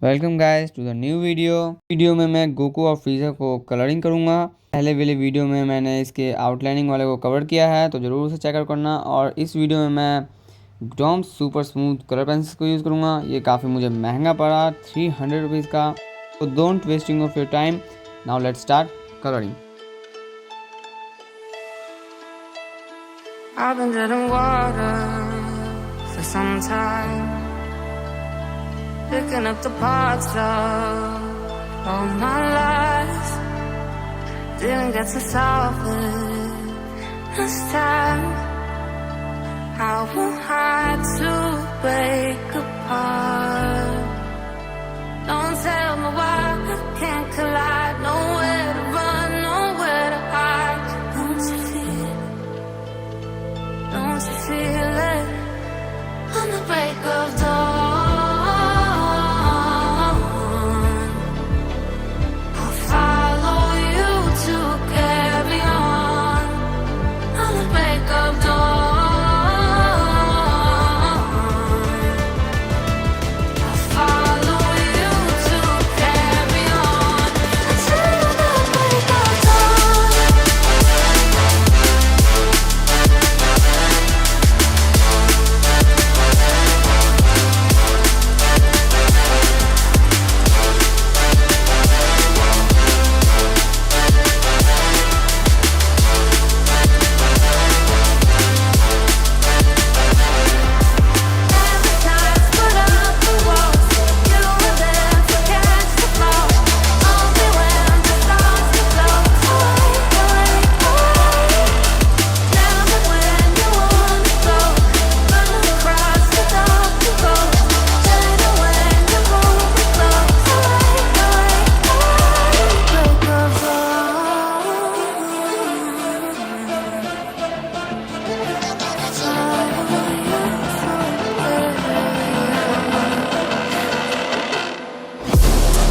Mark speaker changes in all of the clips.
Speaker 1: Welcome guys to the new video में मैं Goku और फ्रीज़ा को कलरिंग करूंगा। पहले वाले वीडियो में मैंने इसके आउटलाइनिंग वाले को कवर किया है, तो ज़रूर उसे चेकआउट करना। और इस वीडियो में मैं एकदम सुपर स्मूथ कलर पेंसिल को यूज़ करूंगा। ये काफ़ी मुझे महंगा पड़ा, 300 रुपीज़ का। तो don't wasting of your time, now let's start colouring.
Speaker 2: I've been dead in water for some time, picking up the parts of all my life. Didn't get to solve it this time. How we had to break apart. Don't tell me why I can't collide. Nowhere to run, nowhere to hide. Don't you feel it? Don't you feel it? On the break of dawn, I'll follow you to carry on. On the break of dawn, I'll follow you to carry on until the break of dawn.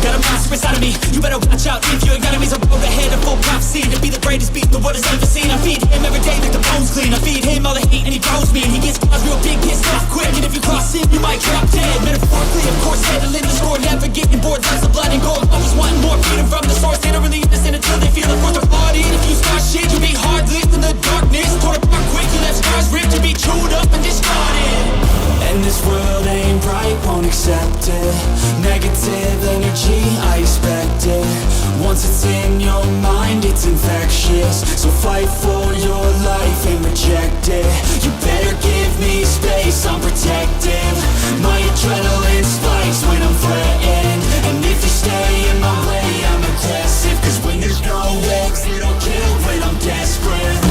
Speaker 3: Got a monster inside of me, you better watch out. If your enemy's a road ahead, a full prophecy to be the greatest beast the world has ever seen. I feed him every day like the bones clean. I feed him all the hate and he grows me. And he gets cause real big, gets off quick. And if you cross him, you might drop dead. Metaphorically, of course, handling the score. Never getting bored, lots of blood and gold. Always wanting more, freedom from the source. They don't really understand until they feel it for their body. And if you start shit, you be hard lived in the darkness. Torn apart quick, you left scars ripped. You be chewed up and discarded. And this world ain't right, won't accept it. Negative energy, I expect it. Once it's in your mind, it's infectious. So fight for your life and reject it. You better give me space, I'm protective. My adrenaline spikes when I'm threatened. And if you stay in my way, I'm aggressive. Cause when there's no exit, I'll kill when I'm desperate.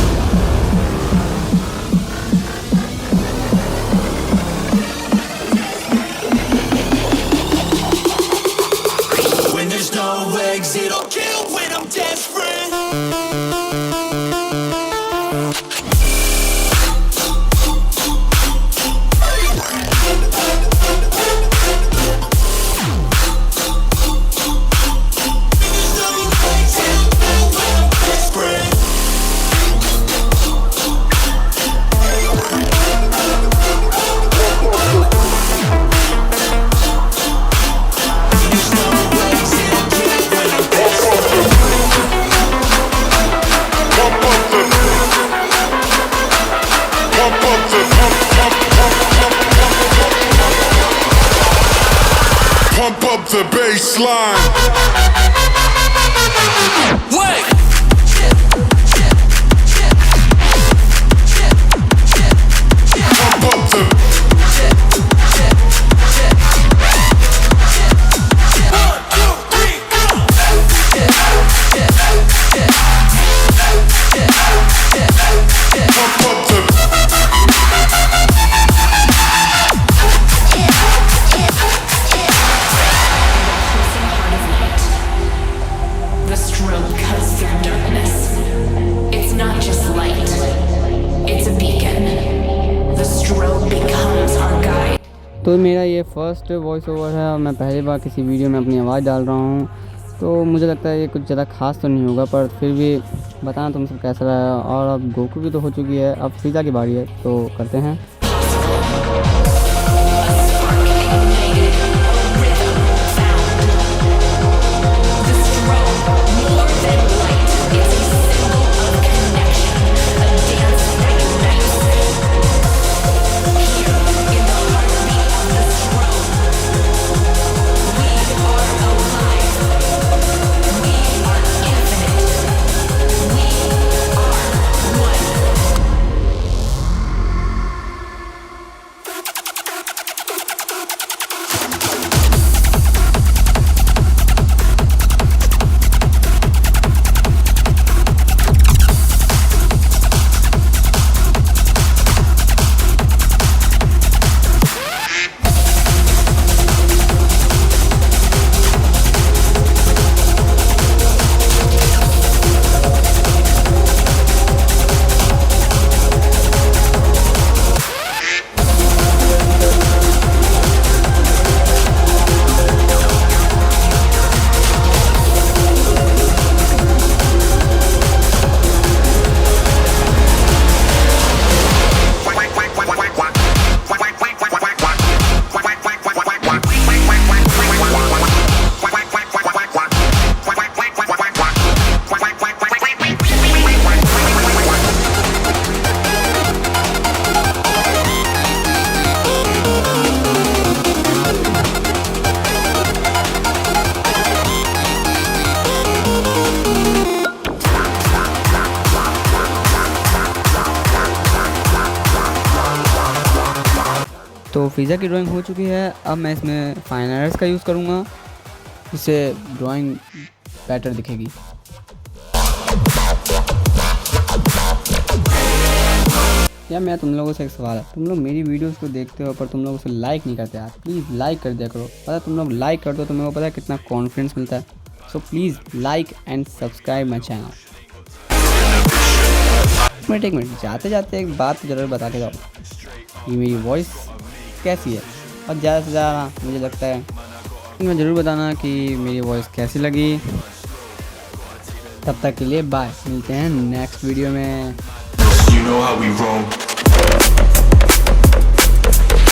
Speaker 3: When there's no exit, I'll kill when I'm desperate.
Speaker 4: Pump up the baseline.
Speaker 3: Wait!
Speaker 4: Pump up the. Pump up the.
Speaker 5: The strobe cuts through darkness. It's not just light, it's a beacon. The strobe becomes our guide.
Speaker 1: तो मेरा ये first voice over है और मैं पहली बार किसी video में अपनी आवाज़ डाल रहा हूँ। तो मुझे लगता है ये कुछ ज़्यादा खास तो नहीं होगा, पर फिर भी बताना तुम सब कैसा रहा। और अब गोकू की तो हो चुकी है, अब फ्रीज़ा की बारी है, तो करते हैं।
Speaker 5: A spark ignited, a rhythm found.
Speaker 1: तो फ्रीज़ा की ड्राइंग हो चुकी है। अब मैं इसमें फाइनलाइनर्स का यूज़ करूँगा, जिससे ड्राइंग बेटर दिखेगी। या मैं तुम लोगों से एक सवाल है, तुम लोग मेरी वीडियोस को देखते हो पर तुम लोग उसे लाइक नहीं करते यार। प्लीज़ लाइक कर दिया करो। पता है, तुम लोग लाइक कर दो तो मेरे को पता है कितना कॉन्फिडेंस मिलता है। So please like and subscribe my channel. एक मिनट जाते जाते एक बात तो ज़रूर बता के जाओ, ये मेरी वॉइस कैसी है। और ज़्यादा से ज़्यादा मुझे लगता है मैं ज़रूर बताना कि मेरी वॉइस कैसी लगी। तब तक के लिए बाय, मिलते हैं नेक्स्ट वीडियो में।
Speaker 3: You know how we roll.